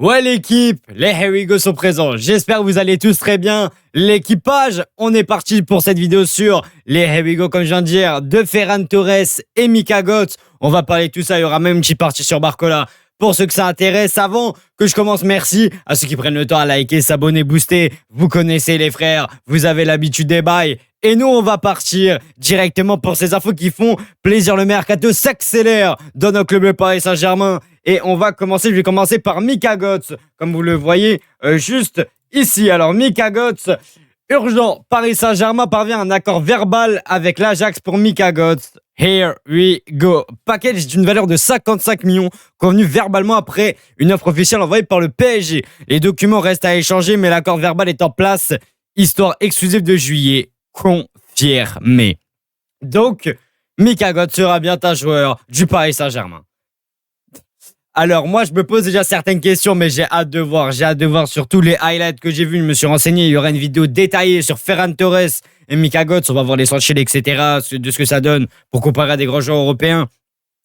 Ouais l'équipe, les Here We Go sont présents. J'espère que vous allez tous très bien. L'équipage, on est parti pour cette vidéo sur les Here We Go, comme je viens de dire, de Ferran Torres et Mika Götze. On va parler de tout ça, il y aura même une petite partie sur Barcola. Pour ceux que ça intéresse, avant que je commence, merci à ceux qui prennent le temps à liker, s'abonner, booster. Vous connaissez les frères, vous avez l'habitude des bails. Et nous, on va partir directement pour ces infos qui font plaisir. Le mercato s'accélère dans notre club le Paris Saint-Germain. Et on va commencer, je vais commencer par Mika Götze, comme vous le voyez juste ici. Alors, Mika Götze, urgent, Paris Saint-Germain parvient à un accord verbal avec l'Ajax pour Mika Götze. Here we go. Package d'une valeur de 55 millions, convenu verbalement après une offre officielle envoyée par le PSG. Les documents restent à échanger, mais l'accord verbal est en place. Histoire exclusive de juillet, confirmé. Donc, Mika Götze sera bien un joueur du Paris Saint-Germain. Alors, moi, je me pose déjà certaines questions, mais j'ai hâte de voir. J'ai hâte de voir sur tous les highlights que j'ai vus. Je me suis renseigné. Il y aura une vidéo détaillée sur Ferran Torres et Mika Götze. On va voir les sentinelles, etc., de ce que ça donne pour comparer à des grands joueurs européens.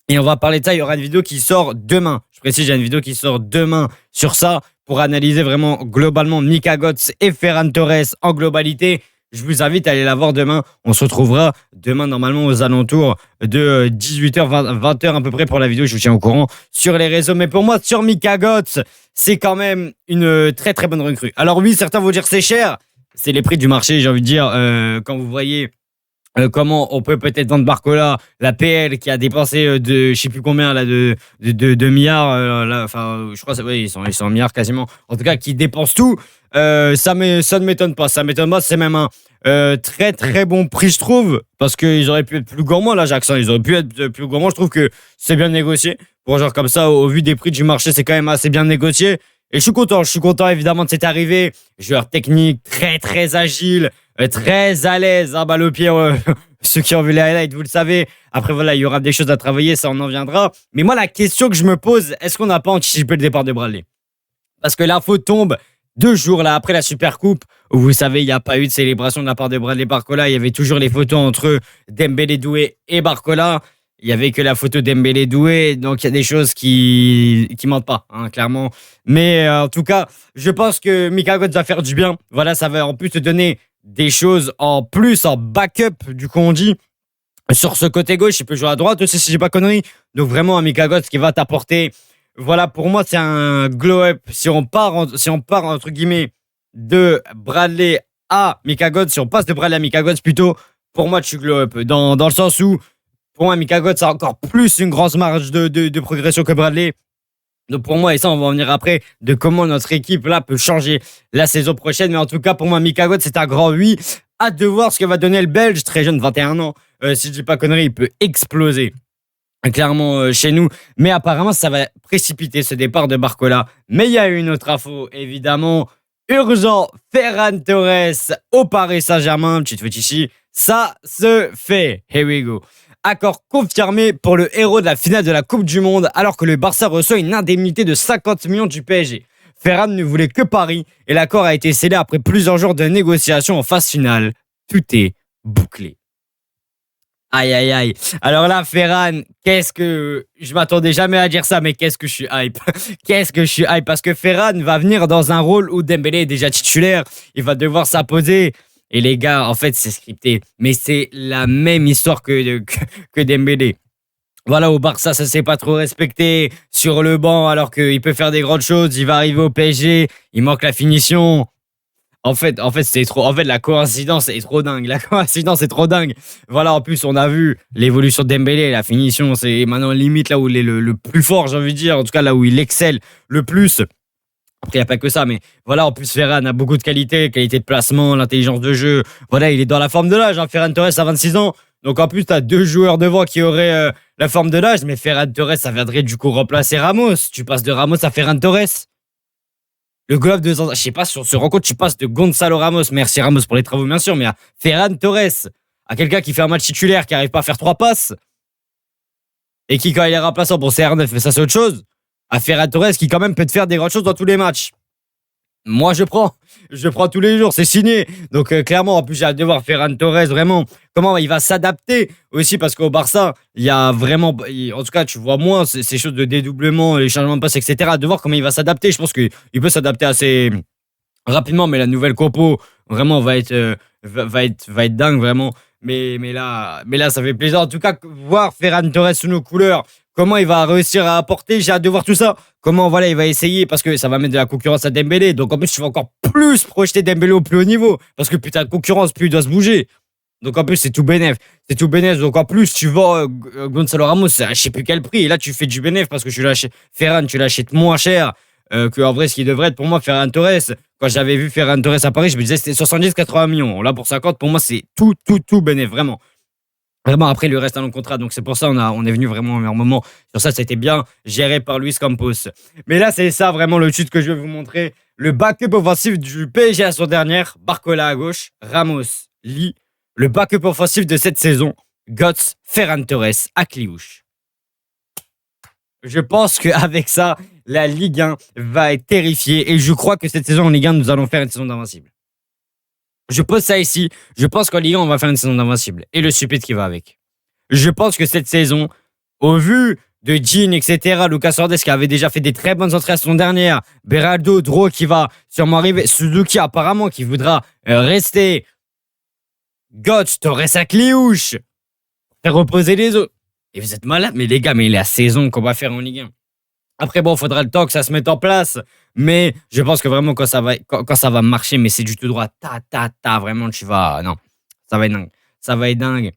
Et on va parler de ça. Il y aura une vidéo qui sort demain. Je précise, il y a une vidéo qui sort demain sur ça pour analyser vraiment globalement Mika Götze et Ferran Torres en globalité. Je vous invite à aller la voir demain. On se retrouvera demain normalement aux alentours de 18h, 20h à peu près pour la vidéo. Je vous tiens au courant sur les réseaux. Mais pour moi, sur Mika Götze, c'est quand même une très très bonne recrue. Alors oui, certains vont dire c'est cher. C'est les prix du marché, j'ai envie de dire. Quand vous voyez comment on peut peut-être vendre Barcola, la PL qui a dépensé de je sais plus combien là de milliards. Enfin, je crois que ils sont en milliards quasiment. En tout cas, qui dépensent tout. Ça ne m'étonne pas. Ça m'étonne pas. C'est même un très très bon prix, je trouve, parce qu'ils auraient pu être plus gourmands, l'Ajax. Ils auraient pu être plus gourmands. Je trouve que c'est bien négocié. Pour un genre comme ça, au vu des prix du marché, c'est quand même assez bien négocié. Et je suis content. Je suis content évidemment de cette arrivée. Joueur technique, très très agile, très à l'aise. Ah, balle au pied. Ceux qui ont vu les highlights, vous le savez. Après, voilà, il y aura des choses à travailler. Ça, on en viendra. Mais moi, la question que je me pose, est-ce qu'on n'a pas anticipé le départ de Bradley? Parce que l'info tombe 2 jours là après la Super Coupe, où vous savez, il n'y a pas eu de célébration de la part de Bradley Barcola. Il y avait toujours les photos entre Dembélé Doué et Barcola. Il n'y avait que la photo Dembélé Doué, donc il y a des choses qui mentent pas, hein, clairement. Mais en tout cas, je pense que Mika Götze va faire du bien. Voilà, ça va en plus te donner des choses en plus, en backup, du coup on dit. Sur ce côté gauche, il peut jouer à droite aussi si j'ai pas connerie. Donc vraiment un Mika Götze qui va t'apporter. Voilà, pour moi, c'est un glow-up. Si on part, entre guillemets, de Bradley à Mika Götze, si on passe de Bradley à Mika Götze plutôt, pour moi, tu glow-up. Dans le sens où, pour moi, Mika Götze a encore plus une grosse marge de progression que Bradley. Donc pour moi, et ça, on va en venir après, de comment notre équipe, là, peut changer la saison prochaine. Mais en tout cas, pour moi, Mika Götze, c'est un grand oui. Hâte de voir ce que va donner le Belge, très jeune, 21 ans. Si je dis pas connerie, il peut exploser. Clairement chez nous, mais apparemment ça va précipiter ce départ de Barcola. Mais il y a une autre info, évidemment, urgent, Ferran Torres au Paris Saint-Germain, petite faute ici, ça se fait. Here we go. Accord confirmé pour le héros de la finale de la Coupe du Monde, alors que le Barça reçoit une indemnité de 50 millions du PSG. Ferran ne voulait que Paris et l'accord a été scellé après plusieurs jours de négociations en phase finale. Tout est bouclé. Aïe, aïe, aïe. Alors là, Ferran, je m'attendais jamais à dire ça, mais qu'est-ce que je suis hype. Qu'est-ce que je suis hype. Parce que Ferran va venir dans un rôle où Dembélé est déjà titulaire. Il va devoir s'imposer. Et les gars, en fait, c'est scripté. Mais c'est la même histoire que Dembélé. Voilà, au Barça, ça s'est pas trop respecté. Sur le banc, alors qu'il peut faire des grandes choses. Il va arriver au PSG. Il manque la finition. En fait, c'est trop. En fait, la coïncidence est trop dingue. La coïncidence est trop dingue. Voilà, en plus, on a vu l'évolution de Dembélé, la finition, c'est maintenant limite là où il est le plus fort, j'ai envie de dire. En tout cas, là où il excelle le plus. Après, il n'y a pas que ça, mais voilà, en plus, Ferran a beaucoup de qualité de placement, l'intelligence de jeu. Voilà, il est dans la forme de l'âge. Hein. Ferran Torres a 26 ans. Donc, en plus, tu as 2 joueurs devant qui auraient la forme de l'âge. Mais Ferran Torres, ça viendrait du coup remplacer Ramos. Tu passes de Ramos à Ferran Torres. Le golf de je sais pas, sur ce rencontre, tu passes de Gonzalo Ramos, merci Ramos pour les travaux bien sûr, mais à Ferran Torres, à quelqu'un qui fait un match titulaire, qui arrive pas à faire 3 passes, et qui quand il est remplaçant pour CR9, mais ça c'est autre chose, à Ferran Torres qui quand même peut te faire des grandes choses dans tous les matchs. moi je prends tous les jours, c'est signé. Donc clairement, en plus j'ai hâte de voir Ferran Torres vraiment comment il va s'adapter aussi parce qu'au Barça, il y a vraiment, en tout cas tu vois moins ces choses de dédoublement, les changements de passe, etc. De voir comment il va s'adapter. Je pense qu'il peut s'adapter assez rapidement, mais la nouvelle compo vraiment va être dingue vraiment. Mais là, ça fait plaisir. En tout cas, voir Ferran Torres sous nos couleurs, comment il va réussir à apporter, j'ai hâte de voir tout ça. Comment voilà, il va essayer parce que ça va mettre de la concurrence à Dembélé. Donc en plus, tu vas encore plus projeter Dembélé au plus haut niveau parce que plus t'as de concurrence, plus il doit se bouger. Donc en plus, c'est tout bénef. C'est tout bénef. Donc en plus, tu vends Gonzalo Ramos à je sais plus quel prix. Et là, tu fais du bénef parce que Ferran, tu l'achètes moins cher que en vrai, ce qui devrait être pour moi Ferran Torres. Quand j'avais vu Ferran Torres à Paris, je me disais c'était 70-80 millions. Là, pour 50, pour moi, c'est tout bénef, vraiment. Vraiment, après, il lui reste un long contrat. Donc c'est pour ça on est venu vraiment au meilleur moment. Sur ça, c'était bien géré par Luis Campos. Mais là, c'est ça vraiment le chute que je vais vous montrer. Le backup offensif du PSG à son dernière. Barcola à gauche, Ramos, Lee. Le backup offensif de cette saison, Götze, Ferran Torres à Cliouche. Je pense qu'avec ça, la Ligue 1 va être terrifiée. Et je crois que cette saison en Ligue 1, nous allons faire une saison d'invincible. Je pose ça ici. Je pense qu'en Ligue 1, on va faire une saison d'invincible. Et le supplice qui va avec. Je pense que cette saison, au vu de Jean, etc., Lucas Hernandez qui avait déjà fait des très bonnes entrées la saison dernière, Beraldo, Dro qui va sûrement arriver, Suzuki apparemment qui voudra rester, Götze, Torres à Cliouche, faire reposer les autres. Et vous êtes malades, mais les gars, mais la saison qu'on va faire en Ligue 1. Après, bon, il faudra le temps que ça se mette en place. Mais je pense que vraiment, quand ça va marcher, mais c'est du tout droit. Vraiment, tu vas. Non, ça va être dingue. Ça va être dingue.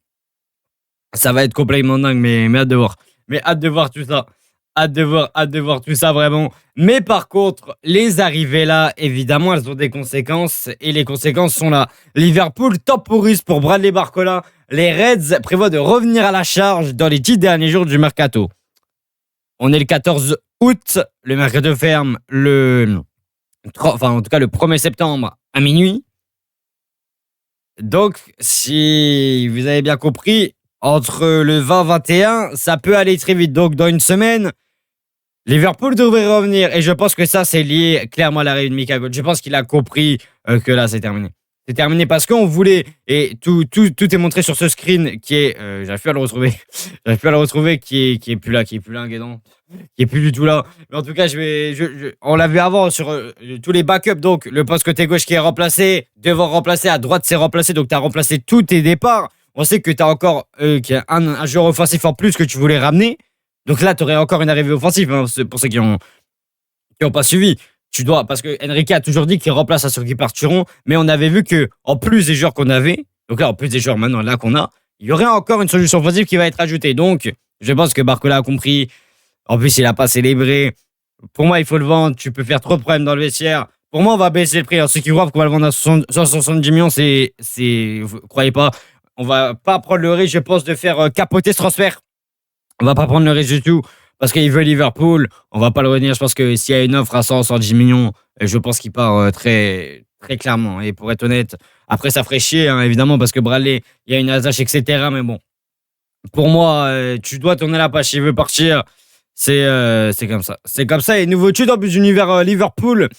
Ça va être complètement dingue, mais hâte de voir. Mais hâte de voir tout ça. Hâte de voir tout ça, vraiment. Mais par contre, les arrivées là, évidemment, elles ont des conséquences. Et les conséquences sont là. Liverpool temporise pour Bradley Barcola. Les Reds prévoient de revenir à la charge dans les 10 derniers jours du mercato. On est le 14 août, le mercato ferme en tout cas le 1er septembre à minuit. Donc, si vous avez bien compris, entre le 20-21, ça peut aller très vite. Donc, dans une semaine, Liverpool devrait revenir. Et je pense que ça, c'est lié clairement à l'arrivée de Mika Götze. Je pense qu'il a compris que là, c'est terminé. C'est terminé parce qu'on voulait, et tout est montré sur ce screen qui est, j'arrive plus à le retrouver, qui est plus là, Guédon, qui est plus du tout là. Mais en tout cas, on l'avait avant sur tous les backups, donc le poste côté gauche qui est remplacé, devant remplacer, à droite c'est remplacé, donc tu as remplacé tous tes départs. On sait que tu as encore un joueur offensif en plus que tu voulais ramener. Donc là, tu aurais encore une arrivée offensive, hein, pour ceux qui ont pas suivi. Parce que Enrique a toujours dit qu'il remplace à ceux qui partiront, mais on avait vu que en plus des joueurs qu'on avait, donc là, en plus des joueurs maintenant là qu'on a, il y aurait encore une solution offensive qui va être ajoutée. Donc, je pense que Barcola a compris. En plus, il n'a pas célébré. Pour moi, il faut le vendre. Tu peux faire trop de problèmes dans le vestiaire. Pour moi, on va baisser le prix. Alors, ceux qui croient qu'on va le vendre à 170 millions, vous croyez pas. On va pas prendre le risque, je pense, de faire capoter ce transfert. On va pas prendre le risque du tout. Parce qu'il veut Liverpool, on va pas le retenir. Je pense que s'il y a une offre à 110 millions, je pense qu'il part très, très clairement. Et pour être honnête, après, ça ferait chier, hein, évidemment, parce que Bradley, il y a une attache, etc. Mais bon, pour moi, tu dois tourner la page. S'il veut partir, c'est comme ça. C'est comme ça. Et nouveau tuto en plus d'univers Liverpool.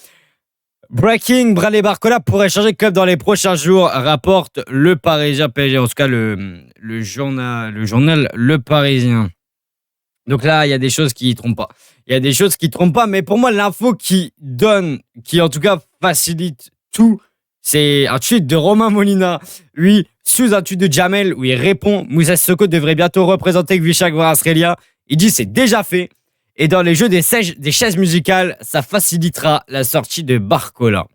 Breaking, Bradley Barcola pourrait changer de club dans les prochains jours, rapporte le Parisien PSG. En tout cas, le journal Le Parisien. Donc là, il y a des choses qui ne trompent pas. Mais pour moi, l'info qui en tout cas facilite tout, c'est un tweet de Romain Molina. Lui, sous un tweet de Jamel, où il répond « Moussa Sissoko devrait bientôt représenter Gvishak Kvaratskhelia ». Il dit « C'est déjà fait ». Et dans les jeux des chaises musicales, ça facilitera la sortie de Barcola.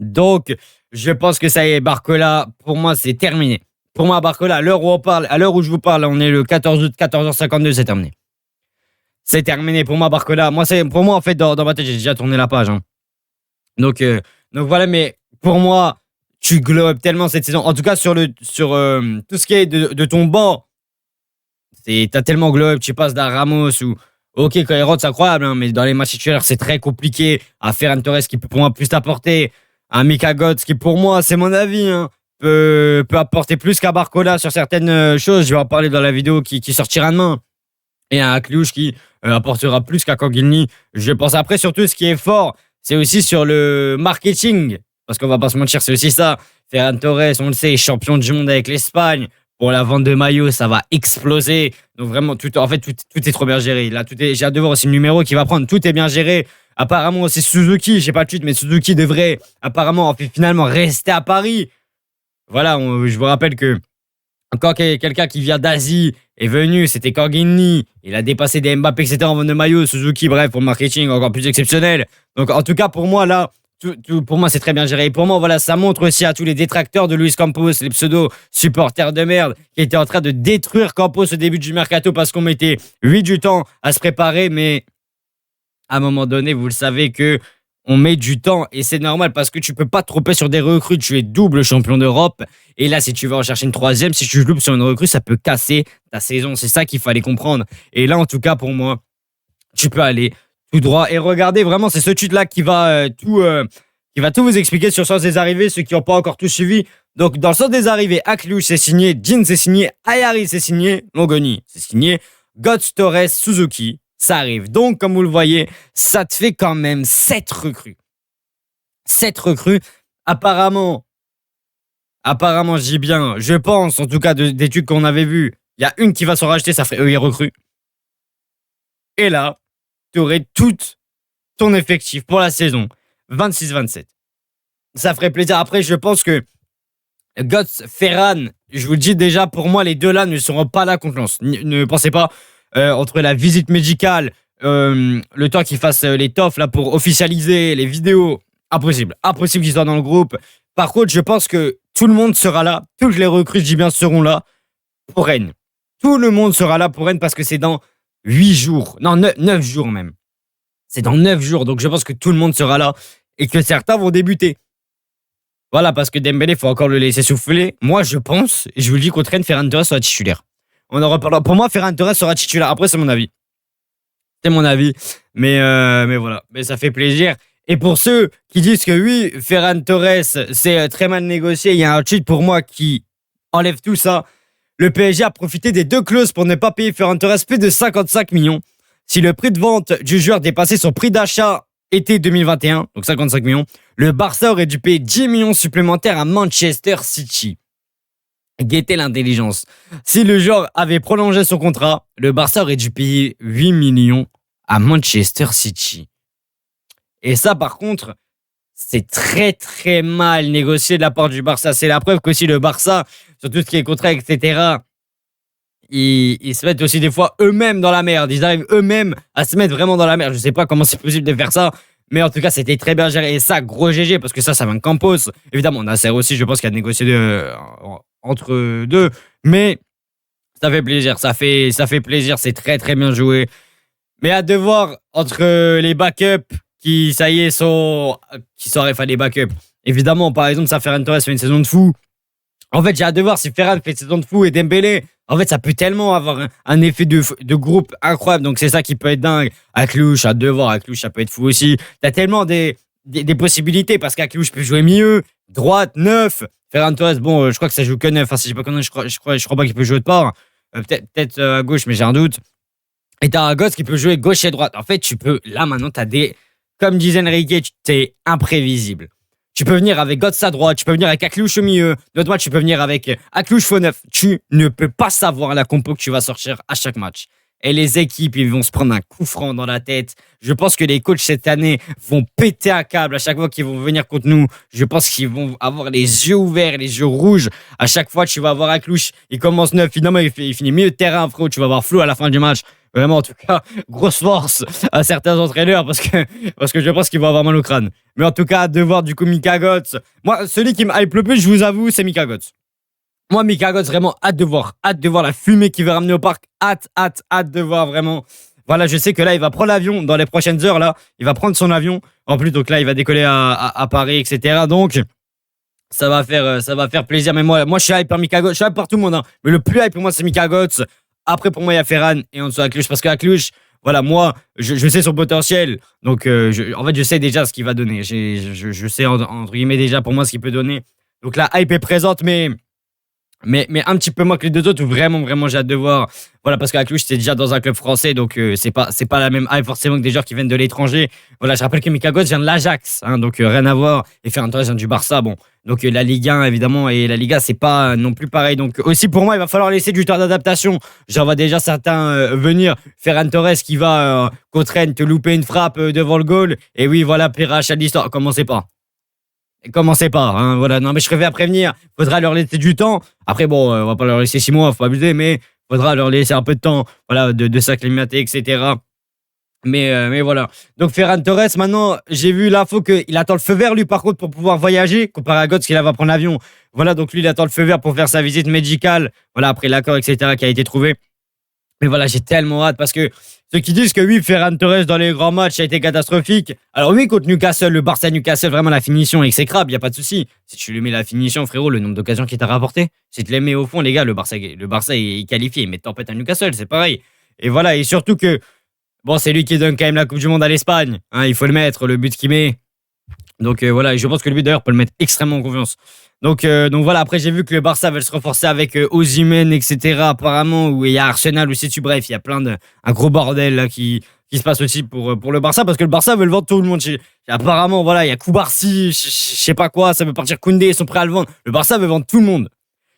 Donc, je pense que ça y est, Barcola, pour moi, c'est terminé. Pour moi, Barcola, à l'heure où je vous parle, on est le 14 août, 14h52, c'est terminé. C'est terminé pour moi, Barcola. Pour moi, en fait, dans ma tête, j'ai déjà tourné la page. Hein. Donc voilà, mais pour moi, tu globes tellement cette saison. En tout cas, sur tout ce qui est de ton banc, t'as tellement globe, tu passes d'un Ramos ou... Ok, quand il rentre, c'est incroyable, hein, mais dans les matchs titulaires, c'est très compliqué. À Ferran Torres qui peut pour moi plus t'apporter. À Mika Götze qui, pour moi, c'est mon avis, hein, peut apporter plus qu'à Barcola sur certaines choses. Je vais en parler dans la vidéo qui sortira demain. Et à Cliouche qui apportera plus qu'à Kangilny. Je pense après, surtout, ce qui est fort, c'est aussi sur le marketing. Parce qu'on va pas se mentir, c'est aussi ça. Ferran Torres, on le sait, champion du monde avec l'Espagne. Pour la vente de maillots, ça va exploser. Donc vraiment, tout est trop bien géré. Là, j'ai hâte de voir aussi le numéro qu'il va prendre. Tout est bien géré. Apparemment, c'est Suzuki. J'ai pas de tweet, mais Suzuki devrait apparemment finalement rester à Paris. Voilà, je vous rappelle que encore quelqu'un qui vient d'Asie est venu, c'était Corgini. Il a dépassé des Mbappé, etc. en vente de maillots. Suzuki, bref, pour le marketing, encore plus exceptionnel. Donc en tout cas, pour moi, là, pour moi, c'est très bien géré. Et pour moi, voilà, ça montre aussi à tous les détracteurs de Luis Campos, les pseudo-supporters de merde, qui étaient en train de détruire Campos au début du mercato parce qu'on mettait 8 du temps à se préparer. Mais à un moment donné, vous le savez que on met du temps et c'est normal parce que tu peux pas te tromper sur des recrues. Tu es double champion d'Europe. Et là, si tu vas en chercher une troisième, si tu loupes sur une recrue, ça peut casser ta saison. C'est ça qu'il fallait comprendre. Et là, en tout cas, pour moi, tu peux aller tout droit. Et regardez, vraiment, c'est ce tweet-là qui va tout vous expliquer sur le sens des arrivées, ceux qui n'ont pas encore tout suivi. Donc, dans le sens des arrivées, Aklouche, c'est signé, Jean, c'est signé, Ayari, c'est signé, Longoni, c'est signé, Götze, Torres, Suzuki, ça arrive. Donc, comme vous le voyez, ça te fait quand même 7 recrues. 7 recrues. Apparemment, je dis bien, je pense, en tout cas, des trucs qu'on avait vus, il y a une qui va s'en racheter, ça ferait eux, recrues. Et là, tu aurais tout ton effectif pour la saison 26-27. Ça ferait plaisir. Après, je pense que Götze, Ferran, je vous le dis déjà, pour moi, les deux là ne seront pas là contre Lens. Ne pensez pas, entre la visite médicale, le temps qu'ils fassent les tofs là pour officialiser les vidéos, impossible qu'ils soient dans le groupe. Par contre, je pense que tout le monde sera là, toutes les recrues, je dis bien, seront là pour Rennes. Tout le monde sera là pour Rennes parce que c'est dans 8 jours, non 9 jours même. C'est dans 9 jours, donc je pense que tout le monde sera là et que certains vont débuter. Voilà, parce que Dembélé, il faut encore le laisser souffler. Moi, je pense, et je vous le dis, contre Rennes, Ferran Torres sera titulaire. On en reparlera. Pour moi, Ferran Torres sera titulaire. Après, c'est mon avis. C'est mon avis. Mais voilà. Mais ça fait plaisir. Et pour ceux qui disent que oui, Ferran Torres, c'est très mal négocié, il y a un tweet pour moi qui enlève tout ça. Le PSG a profité des 2 clauses pour ne pas payer Ferran Torres plus de 55 millions. Si le prix de vente du joueur dépassait son prix d'achat été 2021, donc 55 millions, le Barça aurait dû payer 10 millions supplémentaires à Manchester City. Guettez l'intelligence. Si le joueur avait prolongé son contrat, le Barça aurait dû payer 8 millions à Manchester City. Et ça, par contre, c'est très très mal négocié de la part du Barça. C'est la preuve qu'aussi le Barça, sur tout ce qui est contrat, etc., ils se mettent aussi des fois eux-mêmes dans la merde. Ils arrivent eux-mêmes à se mettre vraiment dans la merde. Je sais pas comment c'est possible de faire ça, mais en tout cas, c'était très bien géré. Et ça, gros GG, parce que ça vient de Campos. Évidemment, Nasser aussi, je pense qu'il a négocié entre deux. Mais ça fait plaisir, ça fait plaisir. C'est très très bien joué. Mais à devoir entre les backups qui, ça y est, qui sont enfin les backups. Évidemment, par exemple, ça Ferran Torres fait une saison de fou. En fait, j'ai hâte de voir si Ferran fait une saison de fou et Dembélé. En fait, ça peut tellement avoir un effet de groupe incroyable. Donc, c'est ça qui peut être dingue. Aklouche, à devoir. Aklouche, ça peut être fou aussi. T'as tellement des possibilités parce qu'Aklouche peut jouer milieu, droite, neuf. Ferran Torres, bon, je crois que ça joue que neuf. Enfin, si je sais pas comment, je crois pas qu'il peut jouer de part. Peut-être à gauche, mais j'ai un doute. Et t'as un gosse qui peut jouer gauche et droite. En fait, là, maintenant, t'as comme disait Enrique, t'es imprévisible. Tu peux venir avec Götze à droite, tu peux venir avec Aklouche au milieu. D'autres matchs, tu peux venir avec Aklouche faux neuf. Tu ne peux pas savoir la compo que tu vas sortir à chaque match. Et les équipes, ils vont se prendre un coup franc dans la tête. Je pense que les coachs cette année vont péter un câble à chaque fois qu'ils vont venir contre nous. Je pense qu'ils vont avoir les yeux ouverts, les yeux rouges. À chaque fois, tu vas avoir Aklouche. Il commence neuf, finalement, il finit milieu de terrain, frérot. Tu vas avoir flou à la fin du match. Vraiment, en tout cas, grosse force à certains entraîneurs parce que je pense qu'ils vont avoir mal au crâne. Mais en tout cas, de voir du coup Mika Götze. Moi, celui qui me hype le plus, je vous avoue, c'est Mika Götze. Moi, Mika Götze, vraiment, hâte de voir la fumée qu'il va ramener au parc. Hâte de voir, vraiment. Voilà, je sais que là, il va prendre l'avion dans les prochaines heures, là. Il va prendre son avion. En plus, donc là, il va décoller à Paris, etc. Donc, ça va faire plaisir. Mais moi, je suis hype par Mika Götze. Je suis hype par tout le monde, hein. Mais le plus hype pour moi, c'est Mika Götze. Après, pour moi, il y a Ferran et en dessous Aklouche. Parce qu'Aklouche, voilà, moi, je sais son potentiel. Donc, en fait, je sais déjà ce qu'il va donner. Je sais, entre guillemets, déjà pour moi ce qu'il peut donner. Donc, la hype est présente, mais Mais un petit peu moins que les deux autres, où vraiment j'ai hâte de voir. Voilà, parce qu'à Cluj, c'était déjà dans un club français, donc c'est pas la même hype forcément que des joueurs qui viennent de l'étranger. Voilà, je rappelle que Mika Götze vient de l'Ajax, hein, donc rien à voir. Et Ferran Torres vient du Barça, bon. Donc la Ligue 1, évidemment, et la Liga, c'est pas non plus pareil. Donc aussi pour moi, il va falloir laisser du temps d'adaptation. J'en vois déjà certains venir. Ferran Torres qui va contre Rennes te louper une frappe devant le goal. Et oui, voilà, plaira à chaque histoire. Commencez pas. Commencez pas, hein, voilà. Non, mais je préfère prévenir. Faudra leur laisser du temps. Après, bon, on va pas leur laisser 6 mois, faut pas abuser, mais faudra leur laisser un peu de temps, voilà, de s'acclimater, etc. Mais voilà. Donc, Ferran Torres, maintenant, j'ai vu l'info qu'il attend le feu vert, lui, par contre, pour pouvoir voyager, comparé à Götze, qui là va prendre l'avion. Voilà, donc lui, il attend le feu vert pour faire sa visite médicale. Voilà, après l'accord, etc., qui a été trouvé. Mais voilà, j'ai tellement hâte parce que ceux qui disent que oui, Ferran Torres dans les grands matchs a été catastrophique. Alors oui, contre Newcastle, le Barça Newcastle, vraiment la finition est exécrable, il n'y a pas de souci. Si tu lui mets la finition, frérot, le nombre d'occasions qu'il t'a rapporté, si tu les mets au fond, les gars, le Barça est qualifié, il met tempête à Newcastle, c'est pareil. Et voilà, et surtout que, bon, c'est lui qui donne quand même la Coupe du Monde à l'Espagne, hein, il faut le mettre, le but qu'il met. Donc voilà, et je pense que le but d'ailleurs peut le mettre extrêmement en confiance. Donc voilà, après j'ai vu que le Barça veut se renforcer avec Osimhen, etc. apparemment, où il y a Arsenal aussi dessus. Bref, il y a un gros bordel là qui se passe aussi pour le Barça, parce que le Barça veut le vendre tout le monde. Apparemment, voilà, il y a Koubarsi, je sais pas quoi, ça veut partir Koundé, ils sont prêts à le vendre. Le Barça veut vendre tout le monde.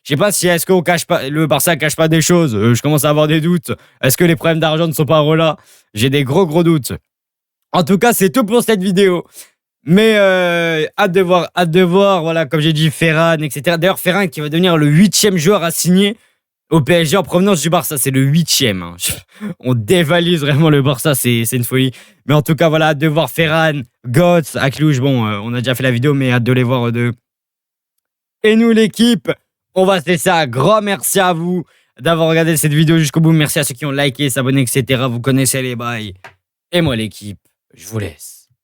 Je sais pas si est-ce qu'on cache pas, le Barça cache pas des choses. Je commence à avoir des doutes. Est-ce que les problèmes d'argent ne sont pas là? J'ai des gros doutes. En tout cas, c'est tout pour cette vidéo. Mais hâte de voir, voilà, comme j'ai dit, Ferran, etc. D'ailleurs, Ferran qui va devenir le 8e joueur à signer au PSG en provenance du Barça. C'est le 8e. Hein. On dévalise vraiment le Barça, c'est une folie. Mais en tout cas, voilà, hâte de voir Ferran, Götze, à Cluj. Bon, on a déjà fait la vidéo, mais hâte de les voir deux. Et nous, l'équipe, on va se laisser un grand merci à vous d'avoir regardé cette vidéo jusqu'au bout. Merci à ceux qui ont liké, s'abonné, etc. Vous connaissez les bails. Et moi, l'équipe, je vous laisse.